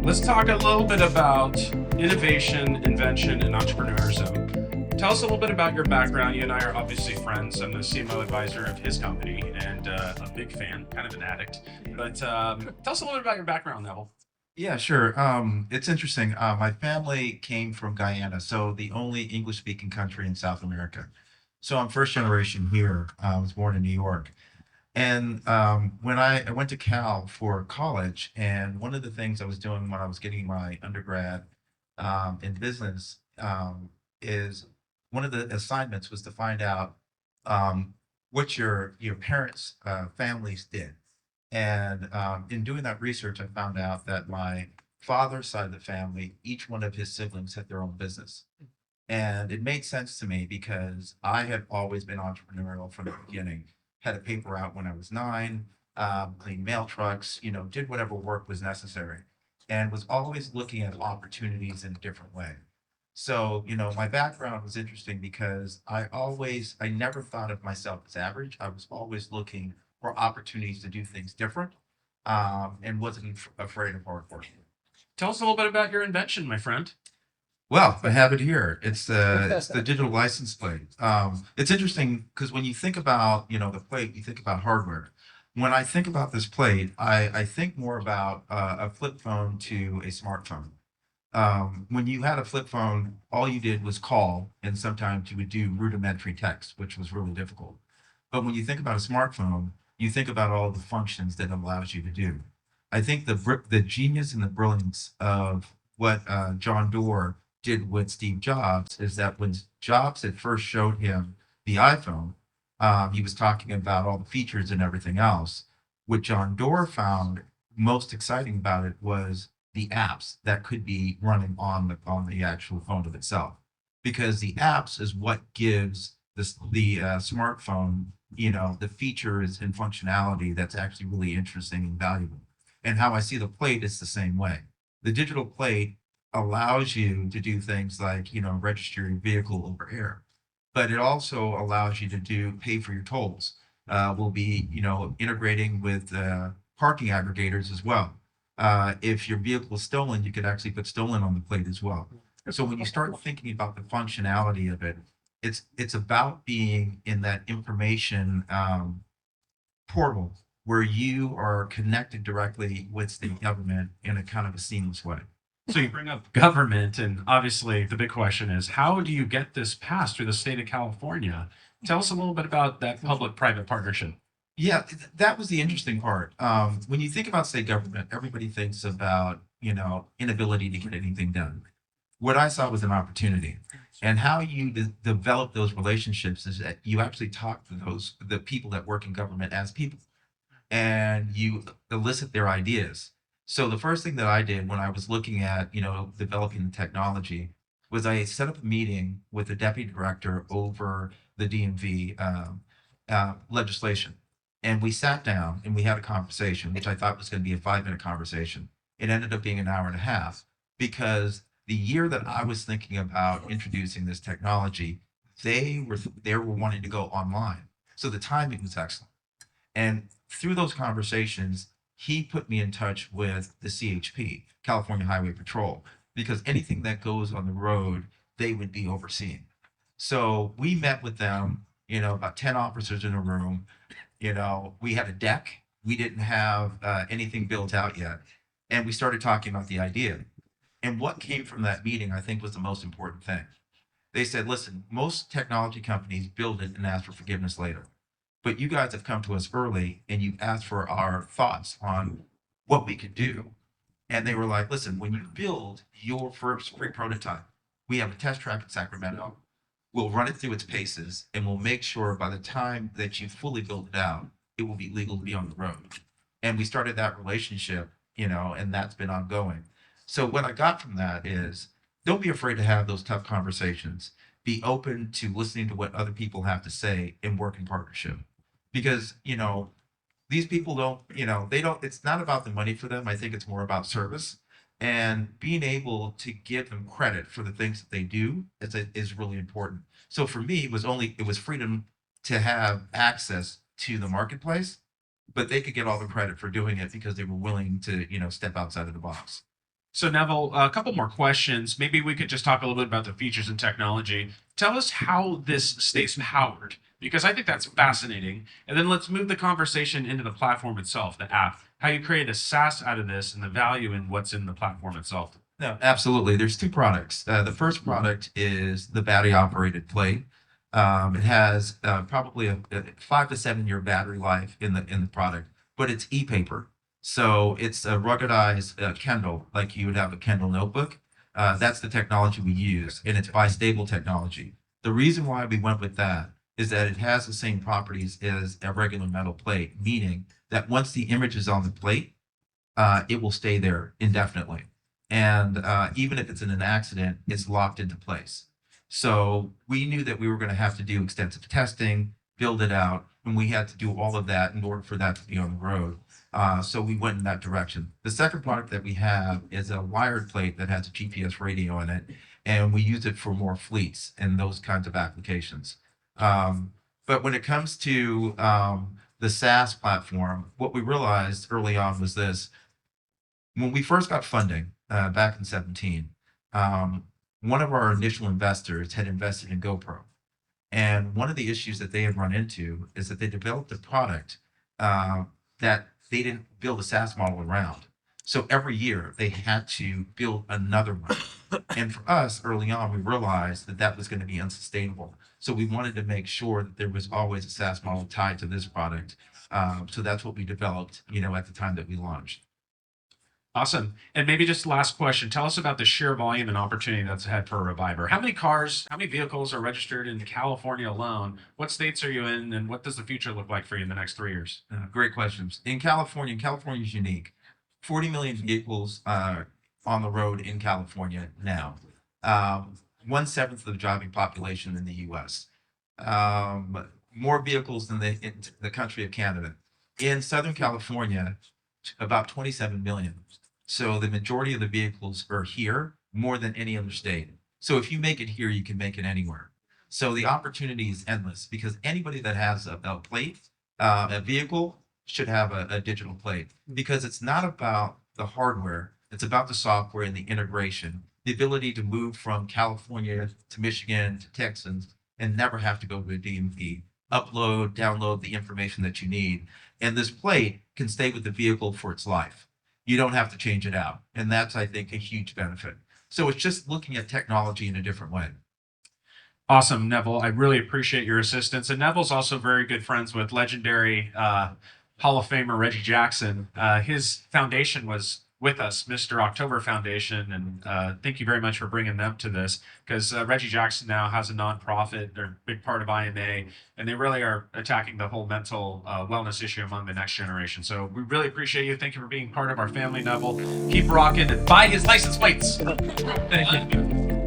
Let's talk a little bit about innovation, invention, and entrepreneurism. Tell us a little bit about your background. You and I are obviously friends. I'm the CMO advisor of his company and a big fan, kind of an addict. But tell us a little bit about your background, Neville. Yeah, sure. It's interesting. My family came from Guyana, so the only English-speaking country in South America. So I'm first generation here. I was born in New York. And when I went to Cal for college, and one of the things I was doing when I was getting my undergrad in business is one of the assignments was to find out what your parents' families did. And in doing that research, I found out that my father's side of the family, each one of his siblings had their own business. And it made sense to me because I had always been entrepreneurial from the beginning. Had a paper route when I was 9, cleaned mail trucks, did whatever work was necessary, and was always looking at opportunities in a different way. So, my background was interesting because I never thought of myself as average. I was always looking for opportunities to do things different, and wasn't afraid of hard work. Tell us a little bit about your invention, my friend. Well, I have it here. It's the digital license plate. It's interesting because when you think about the plate, you think about hardware. When I think about this plate, I think more about a flip phone to a smartphone. When you had a flip phone, all you did was call, and sometimes you would do rudimentary text, which was really difficult. But when you think about a smartphone, you think about all the functions that it allows you to do. I think the genius and the brilliance of what John Doerr did with Steve Jobs is that when Jobs had first showed him the iPhone, he was talking about all the features and everything else. What John Doerr found most exciting about it was the apps that could be running on the actual phone of itself, because the apps is what gives the smartphone the features and functionality that's actually really interesting and valuable. And how I see the plate is the same way. The digital plate allows you to do things like register your vehicle over air, but it also allows you to do pay for your tolls. We'll be integrating with parking aggregators as well. If your vehicle is stolen, you could actually put stolen on the plate as well. So when you start thinking about the functionality of it, it's about being in that information portal where you are connected directly with state government in a kind of a seamless way. So you bring up government, and obviously the big question is how do you get this passed through the state of California? Tell us a little bit about that public-private partnership. Yeah, that was the interesting part. When you think about state government, everybody thinks about, inability to get anything done. What I saw was an opportunity. And how you develop those relationships is that you actually talk to the people that work in government as people, and you elicit their ideas. So the first thing that I did when I was looking at, developing the technology was I set up a meeting with the deputy director over the DMV legislation. And we sat down and we had a conversation, which I thought was going to be a 5-minute conversation. It ended up being an hour and a half because the year that I was thinking about introducing this technology, they were wanting to go online. So the timing was excellent. And through those conversations, he put me in touch with the CHP, California Highway Patrol, because anything that goes on the road, they would be overseeing. So we met with them, about 10 officers in a room. We had a deck. We didn't have anything built out yet. And we started talking about the idea. And what came from that meeting, I think, was the most important thing. They said, listen, most technology companies build it and ask for forgiveness later. But you guys have come to us early and you've asked for our thoughts on what we could do. And they were like, listen, when you build your first free prototype, we have a test track in Sacramento. We'll run it through its paces and we'll make sure by the time that you fully build it out, it will be legal to be on the road. And we started that relationship, and that's been ongoing. So what I got from that is don't be afraid to have those tough conversations. Be open to listening to what other people have to say and work in partnership. Because, these people don't, they don't, it's not about the money for them. I think it's more about service and being able to give them credit for the things that they do is really important. So for me, it was freedom to have access to the marketplace, but they could get all the credit for doing it because they were willing to, step outside of the box. So Neville, a couple more questions. Maybe we could just talk a little bit about the features and technology. Tell us how this stays powered, because I think that's fascinating. And then let's move the conversation into the platform itself, the app. How you create a SaaS out of this and the value in what's in the platform itself. No, absolutely. There's two products. The first product is the battery operated plate. It has probably a 5 to 7 year battery life in the product, but it's e-paper. So it's a ruggedized Kindle, like you would have a Kindle notebook. That's the technology we use, and it's bistable technology. The reason why we went with that is that it has the same properties as a regular metal plate, meaning that once the image is on the plate, it will stay there indefinitely. And even if it's in an accident, it's locked into place. So we knew that we were going to have to do extensive testing, build it out, and we had to do all of that in order for that to be on the road. So we went in that direction. The second product that we have is a wired plate that has a GPS radio in it, and we use it for more fleets and those kinds of applications. But when it comes to the SaaS platform, what we realized early on was this. When we first got funding back in 17, one of our initial investors had invested in GoPro. And one of the issues that they had run into is that they developed a product that they didn't build a SaaS model around. So every year they had to build another one. And for us, early on, we realized that that was going to be unsustainable. So we wanted to make sure that there was always a SaaS model tied to this product. So that's what we developed, at the time that we launched. Awesome. And maybe just last question. Tell us about the sheer volume and opportunity that's ahead for Reviver. How many cars, how many vehicles are registered in California alone? What states are you in, and what does the future look like for you in the next 3 years? Great questions. California is unique. 40 million vehicles on the road in California now. 1/7 of the driving population in the U.S. More vehicles than in the country of Canada. In Southern California, about 27 million. So the majority of the vehicles are here more than any other state. So if you make it here, you can make it anywhere. So the opportunity is endless because anybody that has a plate, a vehicle should have a digital plate because it's not about the hardware. It's about the software and the integration, the ability to move from California to Michigan to Texas and never have to go to a DMV, upload, download the information that you need. And this plate can stay with the vehicle for its life. You don't have to change it out. And that's, I think, a huge benefit. So it's just looking at technology in a different way. Awesome, Neville. I really appreciate your assistance. And Neville's also very good friends with legendary Hall of Famer Reggie Jackson. His foundation was with us, Mr. October Foundation, and thank you very much for bringing them to this because Reggie Jackson now has a nonprofit. They're a big part of IMA, and they really are attacking the whole mental wellness issue among the next generation. So we really appreciate you. Thank you for being part of our family, Neville. Keep rocking and buy his license plates. Thank you.